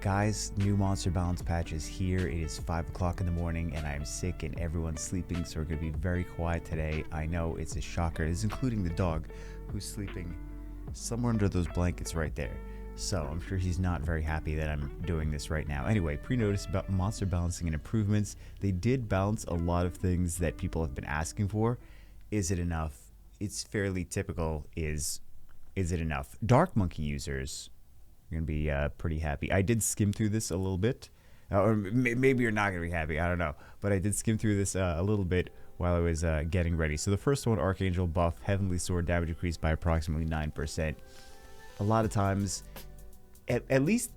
Guys, new monster balance patch is here. It is 5 o'clock in the morning and I'm sick and everyone's sleeping, so we're going to be very quiet today. I know it's a shocker. It's including the dog, who's sleeping somewhere under those blankets right there. So I'm sure he's not very happy that I'm doing this right now. Anyway, pre-notice about monster balancing and improvements. They did balance a lot of things that people have been asking for. Is it enough? It's fairly typical. Is it enough? Dark Monkey users, you're going to be pretty happy. I did skim through this a little bit. Or maybe you're not going to be happy. I don't know. But I did skim through this a little bit while I was getting ready. So the first one, Archangel buff, Heavenly Sword damage increased by approximately 9%. A lot of times, at least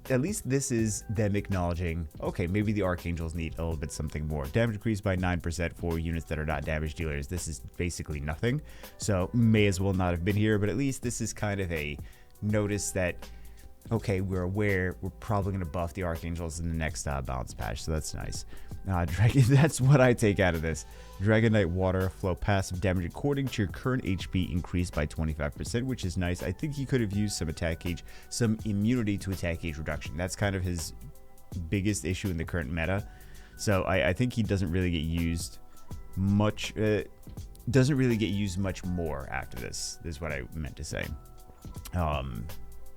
this is them acknowledging, okay, maybe the Archangels need a little bit something more. Damage increased by 9% for units that are not damage dealers. This is basically nothing. So may as well not have been here, but at least this is kind of a notice that, okay, we're aware we're probably going to buff the Archangels in the next balance patch, so that's nice. Dragon, that's what I take out of this. Dragon Knight Water Flow passive damage according to your current HP increased by 25%, which is nice. I think he could have used some attack gauge, some immunity to attack gauge reduction. That's kind of his biggest issue in the current meta. So I think he doesn't really get used much. Doesn't really get used much more after this. This is what I meant to say.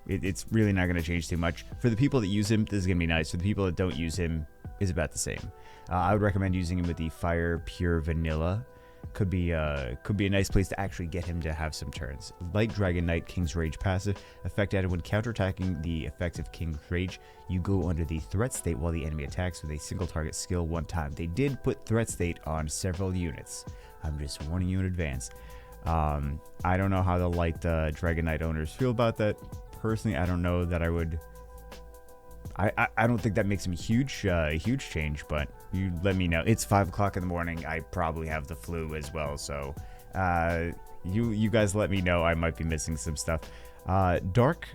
It's really not going to change too much. For the people that use him, this is going to be nice. For the people that don't use him, is about the same. I would recommend using him with the Fire Pure Vanilla. Could be a nice place to actually get him to have some turns. Light Dragon Knight King's Rage passive. Effect added when counterattacking the effects of King's Rage. You go under the threat state while the enemy attacks with a single target skill one time. They did put threat state on several units. I'm just warning you in advance. I don't know how the Light Dragon Knight owners feel about that. Personally, I don't know that I would. I don't think that makes him a huge change, but you let me know. It's 5 o'clock in the morning. I probably have the flu as well, so you guys let me know. I might be missing some stuff. Dark.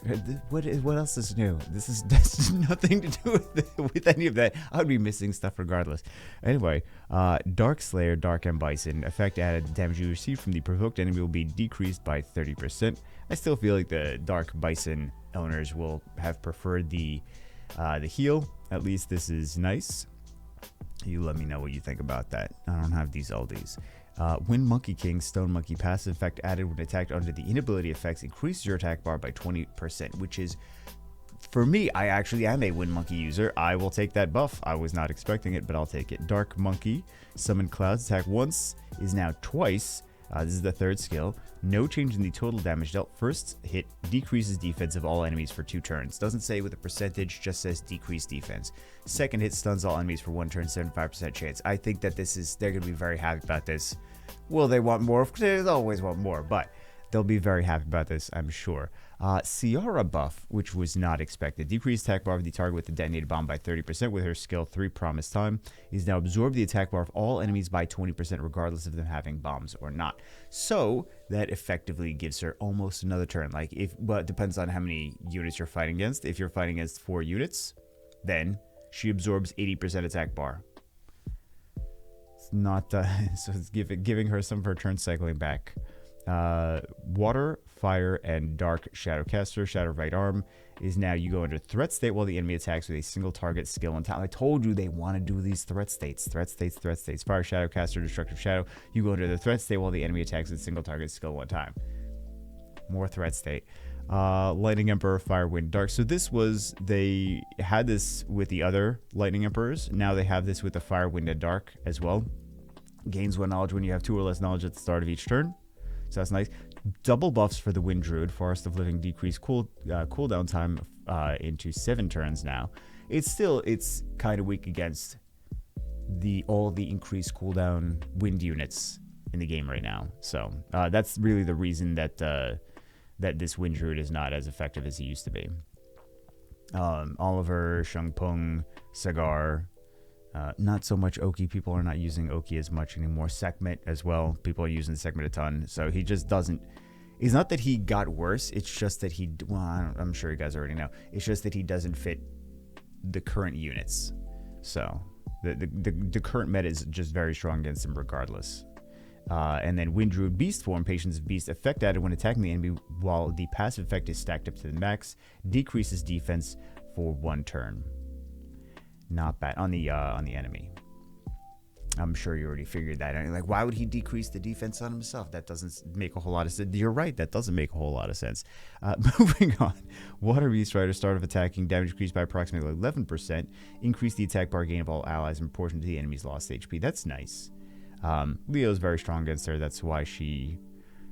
What else is new? That's nothing to do with any of that. I would be missing stuff regardless. Anyway, Dark Slayer, Dark and Bison. Effect added. Damage you receive from the provoked enemy will be decreased by 30%. I still feel like the Dark Bison owners will have preferred the heal. At least this is nice. You let me know what you think about that. I don't have these oldies. Wind Monkey King Stone Monkey passive effect added when attacked under the inability effects increases your attack bar by 20%, which is, for me, I actually am a Wind Monkey user. I will take that buff. I was not expecting it, but I'll take it. Dark Monkey Summon Clouds attack once is now twice. This is the third skill. No change in the total damage dealt. First hit decreases defense of all enemies for 2 turns. Doesn't say with a percentage, just says decreased defense. Second hit stuns all enemies for 1 turn, 75% chance. I think that they're going to be very happy about this. Will they want more? They always want more, but they'll be very happy about this, I'm sure. Ciara buff, which was not expected. Decreased attack bar of the target with the detonated bomb by 30% with her skill 3 Promised Time. Is now absorb the attack bar of all enemies by 20% regardless of them having bombs or not. So that effectively gives her almost another turn. Well, it depends on how many units you're fighting against. If you're fighting against 4 units, then she absorbs 80% attack bar. It's not, so it's giving her some of her turn cycling back. Water, Fire, and Dark Shadowcaster, Shadow Right Arm is now you go under threat state while the enemy attacks with a single target skill on top. I told you they want to do these threat states. Fire, Shadowcaster, Destructive Shadow. You go under the threat state while the enemy attacks with a single target skill one time. More threat state. Lightning Emperor, Fire, Wind, Dark. So they had this with the other Lightning Emperors. Now they have this with the Fire, Wind, and Dark as well. Gains 1 knowledge when you have 2 or less knowledge at the start of each turn. So that's nice. Double buffs for the Wind Druid. Forest of Living decreased cooldown time into 7 turns now. It's kind of weak against all the increased cooldown wind units in the game right now. So that's really the reason that this Wind Druid is not as effective as he used to be. Oliver, Shangpeng, Sagar. Not so much Oki. People are not using Oki as much anymore. Sekhmet as well. People are using Sekhmet a ton. So he just doesn't. It's not that he got worse. It's just that I'm sure you guys already know. It's just that he doesn't fit the current units. So the current meta is just very strong against him regardless. And then Wind Druid Beast form, Patience of Beast, effect added when attacking the enemy while the passive effect is stacked up to the max, decreases defense for 1 turn. Not bad on the enemy. I'm sure you already figured that out. Like, why would he decrease the defense on himself? That doesn't make a whole lot of sense. You're right. That doesn't make a whole lot of sense. Moving on. Water Beast Rider, start of attacking, damage increased by approximately 11%. Increase the attack bar gain of all allies in proportion to the enemy's lost HP. That's nice. Leo's very strong against her. That's why she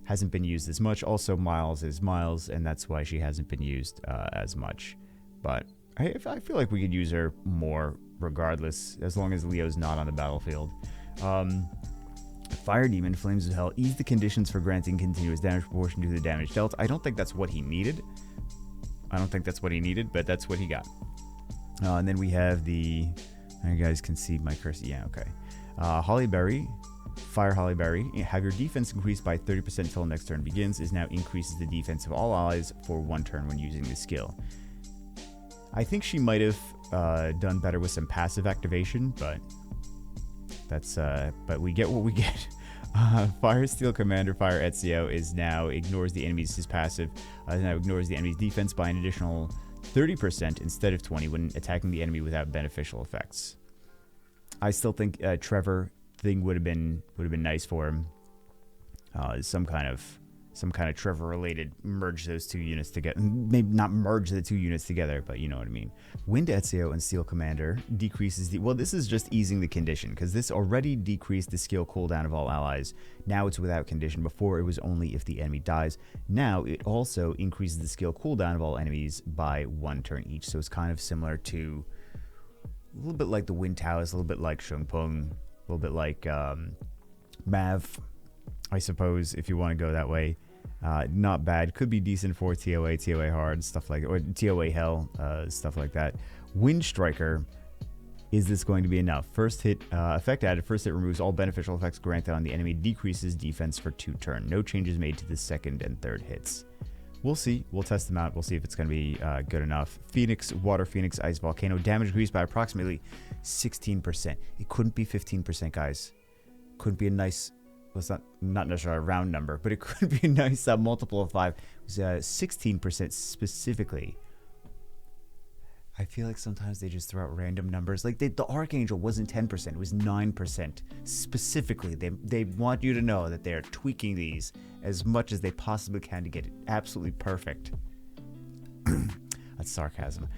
hasn't been used as much. Also, Miles is Miles, and that's why she hasn't been used as much. But I feel like we could use her more regardless, as long as Leo's not on the battlefield. Fire Demon, Flames of Hell, ease the conditions for granting continuous damage proportion to the damage dealt. I don't think that's what he needed. But that's what he got. And then we have the... You guys can see my cursor. Yeah, okay. Hollyberry, Fire Hollyberry. Have your defense increased by 30% until next turn begins. Is now increases the defense of all allies for 1 turn when using the skill. I think she might have done better with some passive activation, but that's but we get what we get. Fire Steel Commander Fire Ezio is now ignores the enemy's his passive now ignores the enemy's defense by an additional 30% instead of 20 when attacking the enemy without beneficial effects. I still think Trevor thing would have been nice for him. Some kind of Trevor related, merge those 2 units together. Maybe not merge the 2 units together, but you know what I mean. Wind Ezio and Steel Commander decreases the... Well, this is just easing the condition, because this already decreased the skill cooldown of all allies. Now it's without condition. Before it was only if the enemy dies. Now it also increases the skill cooldown of all enemies by 1 turn each. So it's kind of similar to... A little bit like the Wind Taoist, a little bit like Shung Pung, a little bit like Mav, I suppose, if you want to go that way. Not bad. Could be decent for TOA, TOA hard, stuff like, or TOA hell, stuff like that. Wind Striker. Is this going to be enough? First hit, effect added. First hit removes all beneficial effects granted on the enemy. Decreases defense for 2 turns. No changes made to the 2nd and 3rd hits. We'll see. We'll test them out. We'll see if it's going to be good enough. Phoenix, Water Phoenix, Ice Volcano. Damage increased by approximately 16%. It couldn't be 15%, guys. Couldn't be a nice... Well, it's not necessarily a round number, but it could be a nice multiple of 5. It was 16% specifically. I feel like sometimes they just throw out random numbers. Like the Archangel wasn't 10%, it was 9%. Specifically, they want you to know that they're tweaking these as much as they possibly can to get it absolutely perfect. That's sarcasm.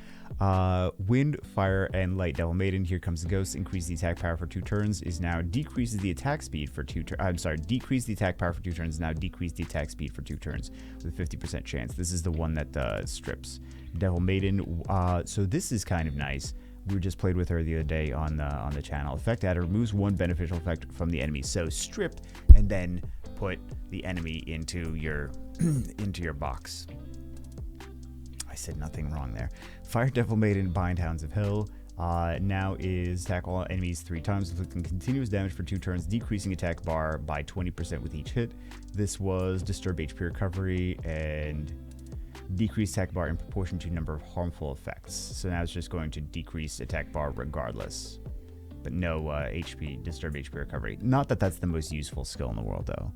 Wind, Fire, and Light Devil Maiden. Here comes the Ghost. Increase the attack power for 2 turns. Is now decreases the attack speed for 2 turns. I'm sorry. Decrease the attack power for 2 turns. Now decrease the attack speed for 2 turns with a 50% chance. This is the one that strips. Devil Maiden. So this is kind of nice. We just played with her the other day on the channel. Effect adder removes 1 beneficial effect from the enemy. So stripped and then put the enemy into your box. I said nothing wrong there. Fire Devil Maiden, Bind Hounds of Hell. Now is attack all enemies 3 times, inflicting continuous damage for 2 turns, decreasing attack bar by 20% with each hit. This was Disturb HP Recovery and decrease attack bar in proportion to number of harmful effects. So now it's just going to decrease attack bar regardless. But no Disturb HP Recovery. Not that that's the most useful skill in the world, though.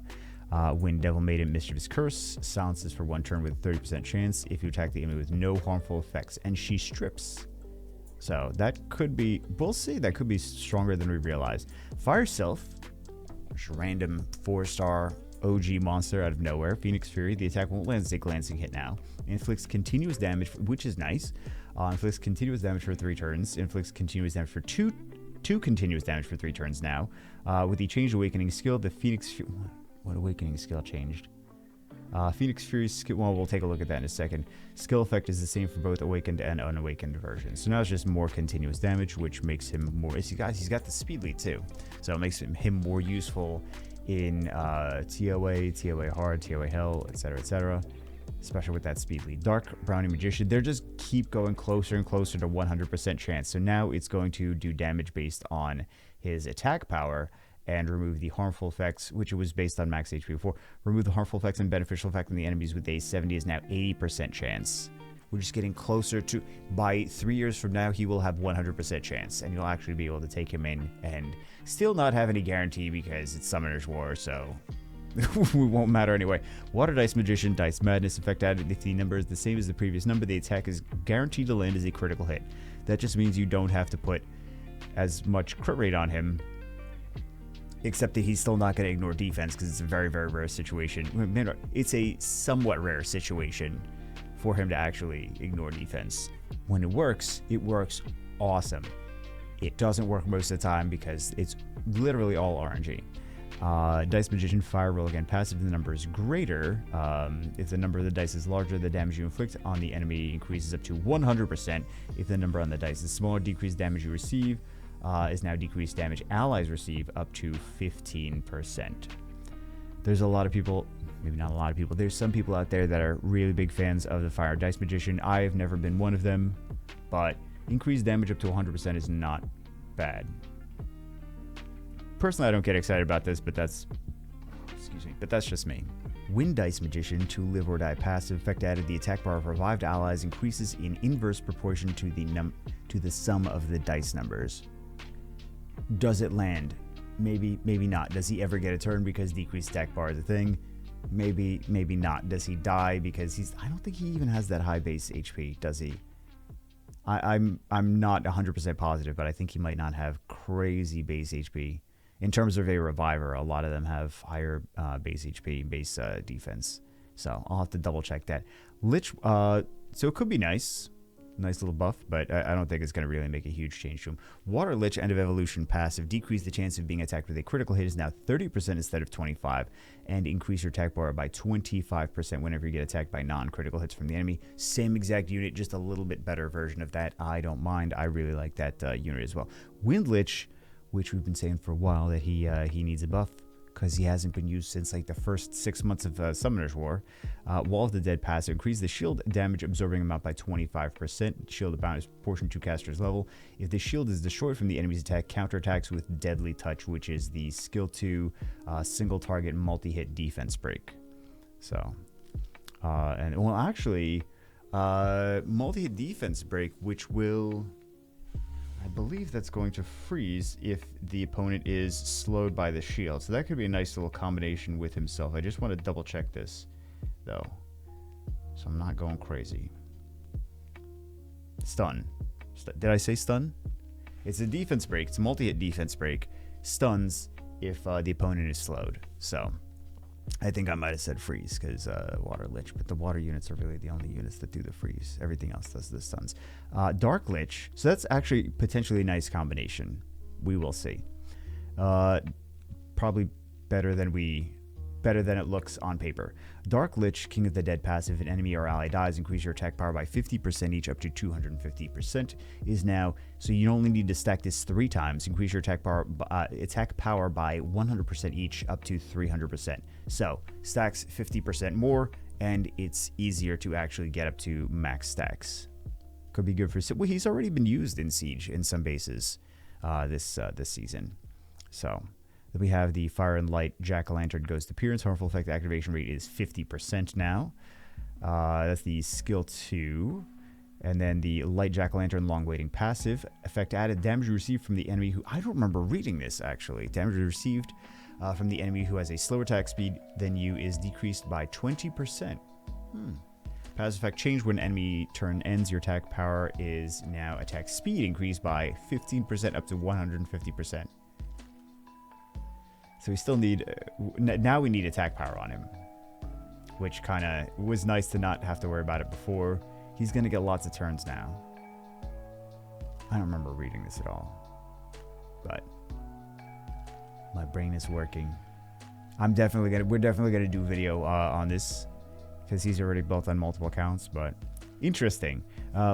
When Devil Maiden Mischievous Curse silences for 1 turn with a 30% chance if you attack the enemy with no harmful effects, and she strips. So that could be, we'll see, that could be stronger than we realize. Fire Self, just random 4-star OG monster out of nowhere. Phoenix Fury, the attack won't land as a glancing hit now. Inflicts continuous damage, which is nice. Inflicts continuous damage for 3 turns. Inflicts continuous damage for two continuous damage for 3 turns now. With the changed awakening skill, the Phoenix Fury... What awakening skill changed? Phoenix Fury's skill, well, we'll take a look at that in a second. Skill effect is the same for both awakened and unawakened versions. So now it's just more continuous damage, which makes him more... He's got the speed lead too. So it makes him more useful in TOA, TOA hard, TOA hell, etc., especially with that speed lead. Dark Brownie Magician, they're just keep going closer and closer to 100% chance. So now it's going to do damage based on his attack power and remove the harmful effects, which it was based on max HP before. Remove the harmful effects and beneficial effect on the enemies with a 70 is now 80% chance. We're just getting closer to, by 3 years from now, he will have 100% chance, and you'll actually be able to take him in and still not have any guarantee because it's Summoner's War, so it won't matter anyway. Water Dice Magician, Dice Madness, effect added if the number is the same as the previous number, the attack is guaranteed to land as a critical hit. That just means you don't have to put as much crit rate on him, except that he's still not going to ignore defense because it's a very, very rare situation. It's a somewhat rare situation for him to actually ignore defense. When it works awesome. It doesn't work most of the time because it's literally all RNG. Dice Magician, Fire Roll again. Passive, the number is greater. If the number of the dice is larger, the damage you inflict on the enemy increases up to 100%. If the number on the dice is smaller, decreased damage you receive is now decreased damage allies receive up to 15%. There's a lot of people, maybe not a lot of people, there's some people out there that are really big fans of the Fire Dice Magician. I've never been one of them, but increased damage up to 100% is not bad. Personally, I don't get excited about this, but that's just me. Wind Dice Magician, to live or die passive effect added. The attack bar of revived allies increases in inverse proportion to the sum of the dice numbers. Does it land? Maybe not. Does he ever get a turn because decreased attack bar is a thing? Maybe not. Does he die because I don't think he even has that high base HP, does he? I'm not 100% positive, but I think he might not have crazy base HP. In terms of a reviver, a lot of them have higher base HP, base defense. So I'll have to double check that. Lich, so it could be nice little buff, but I don't think it's going to really make a huge change to him. Water Lich, end of evolution passive. Decrease the chance of being attacked with a critical hit is now 30% instead of 25, and increase your attack bar by 25% whenever you get attacked by non-critical hits from the enemy. Same exact unit, just a little bit better version of that. I don't mind. I really like that unit as well. Wind Lich, which we've been saying for a while that he needs a buff because he hasn't been used since like the first 6 months of Summoner's War. Wall of the Dead passive. Increase the shield damage absorbing amount by 25%. Shield amount is proportional to caster's level. If the shield is destroyed from the enemy's attack, counterattacks with Deadly Touch, which is the skill 2 single target multi-hit defense break. So, and well, actually, multi-hit defense break, which will, I believe that's going to freeze if the opponent is slowed by the shield. So that could be a nice little combination with himself. I just want to double check this, though, so I'm not going crazy. Stun. Did I say stun? It's a defense break. It's a multi-hit defense break. Stuns if the opponent is slowed. So I think I might have said freeze because Water Lich, but the water units are really the only units that do the freeze. Everything else does the stuns. Dark Lich, so that's actually potentially a nice combination. We will see. Probably better than it looks on paper. Dark Lich, King of the Dead passive. An enemy or ally dies, increase your attack power by 50% each up to 250%. Is now, so you only need to stack this 3 times. Increase your attack power by 100% each up to 300%. So stacks 50% more, and it's easier to actually get up to max stacks. Could be good for. Well, he's already been used in Siege in some bases this season. So. Then we have the Fire and Light Jack-o'-lantern Ghost Appearance. Harmful effect activation rate is 50% now. That's the skill 2. And then the Light Jack-o'-lantern Long Waiting passive. Effect added. Damage received from the enemy who... I don't remember reading this, actually. Damage received from the enemy who has a slower attack speed than you is decreased by 20%. Passive effect change when enemy turn ends. Your attack power is now attack speed increased by 15% up to 150%. So we still need, now we need attack power on him, which kind of was nice to not have to worry about it before. He's going to get lots of turns now. I don't remember reading this at all, but my brain is working. we're definitely going to do a video on this because he's already built on multiple accounts, but interesting.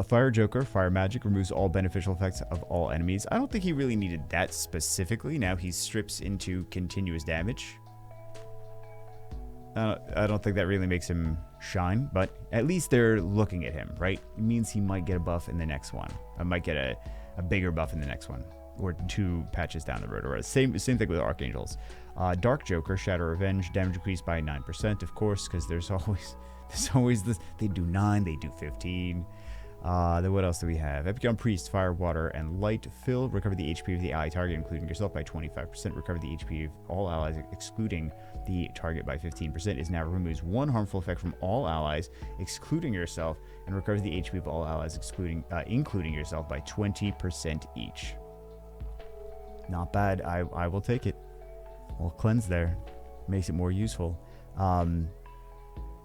Fire Joker, Fire Magic, removes all beneficial effects of all enemies. I don't think he really needed that specifically. Now he strips into continuous damage. I don't think that really makes him shine, but at least they're looking at him, right? It means he might get a buff in the next one. I might get a bigger buff in the next one, or 2 patches down the road. Or same thing with Archangels. Dark Joker, Shadow Revenge, damage increased by 9%, of course, because there's always this. They do 9, they do 15. Then what else do we have? Epicon Priest, Fire, Water, and Light Fill. Recover the HP of the ally target, including yourself, by 25%. Recover the HP of all allies, excluding the target, by 15%. Is now removes one harmful effect from all allies, excluding yourself, and recovers the HP of all allies, including yourself, by 20% each. Not bad. I will take it. Well, cleanse there makes it more useful.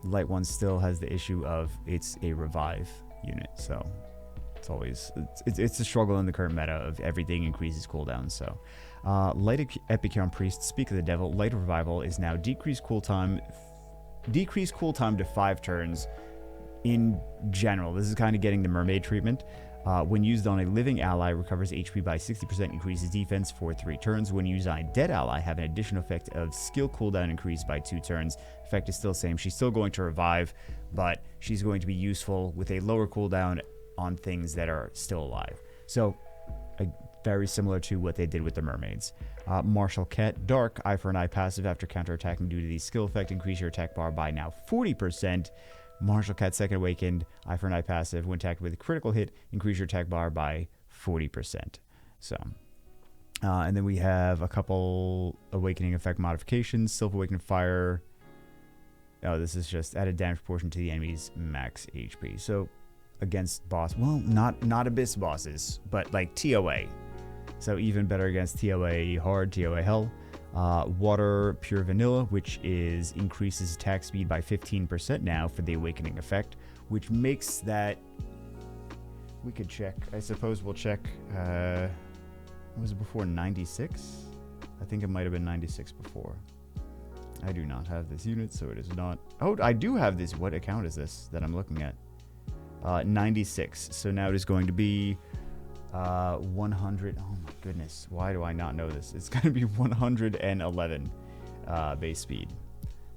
Light one still has the issue of it's a revive unit, so it's always it's a struggle in the current meta of everything increases cooldown. So Light Epicon Priest, Speak of the Devil. Light Revival is now decreased cooltime to 5 turns in general. This is kind of getting the mermaid treatment. When used on a living ally, recovers HP by 60%, increases defense for 3 turns. When used on a dead ally, have an additional effect of skill cooldown increased by 2 turns. Effect is still the same. She's still going to revive, but she's going to be useful with a lower cooldown on things that are still alive. So, very similar to what they did with the mermaids. Martial Cat, Dark, Eye for an Eye passive. After counterattacking due to the skill effect, increase your attack bar by now 40%. Martial Cat, Second Awakened, Eye for an Eye passive. When attacked with a critical hit, increase your attack bar by 40%. So, and then we have a couple Awakening effect modifications. Self-Awakened Fire. Oh, this is just added damage proportion to the enemy's max HP. So, against boss, well, not Abyss bosses, but like TOA. So even better against TOA Hard, TOA Hell. Water Pure Vanilla, which increases attack speed by 15% now for the Awakening effect, which makes that, we could check, I suppose we'll check, what was it before, 96? I think it might have been 96 before. I do not have this unit, so it is not, oh, I do have this, what account is this that I'm looking at? 96, so now it is going to be 100. Oh my goodness, why do I not know this? It's going to be 111 base speed,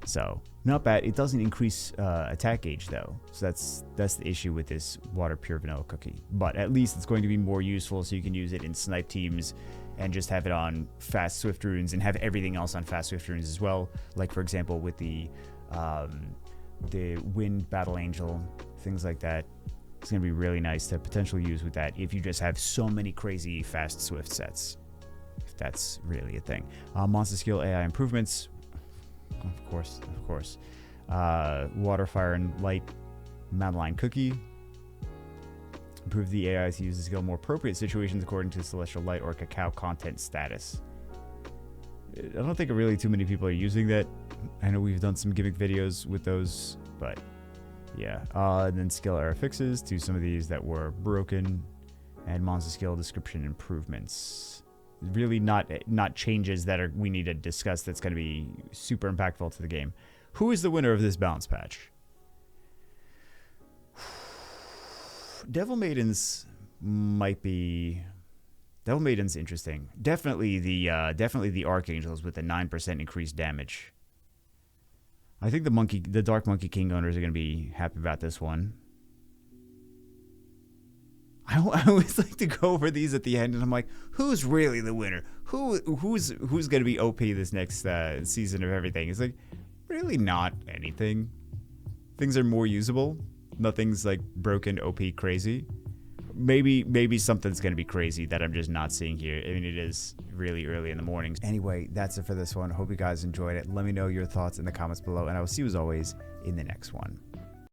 so not bad. It doesn't increase attack gauge though, so that's the issue with this Water Pure Vanilla cookie, but at least it's going to be more useful, so you can use it in snipe teams and just have it on fast swift runes and have everything else on fast swift runes as well, like for example with the Wind Battle Angel, things like that. It's going to be really nice to potentially use with that if you just have so many crazy fast swift sets, if that's really a thing. Monster skill AI improvements, of course. Water, Fire, and Light Madeline Cookie. Improve the AI to use the skill in more appropriate situations according to Celestial Light or Cacao content status. I don't think really too many people are using that. I know we've done some gimmick videos with those, but yeah. And then skill error fixes to some of these that were broken, and monster skill description improvements. Really not changes that we need to discuss that's going to be super impactful to the game. Who is the winner of this balance patch? Devil Maidens might be. Devil Maiden's interesting. Definitely the Archangels with the 9% increased damage. I think the Dark Monkey King owners are going to be happy about this one. I always like to go over these at the end, and I'm like, who's really the winner? Who's going to be OP this next season of everything? It's like, really not anything. Things are more usable. Nothing's like broken OP crazy. Maybe something's going to be crazy that I'm just not seeing here. I mean, it is really early in the morning. Anyway, that's it for this one. Hope you guys enjoyed it. Let me know your thoughts in the comments below, and I will see you as always in the next one.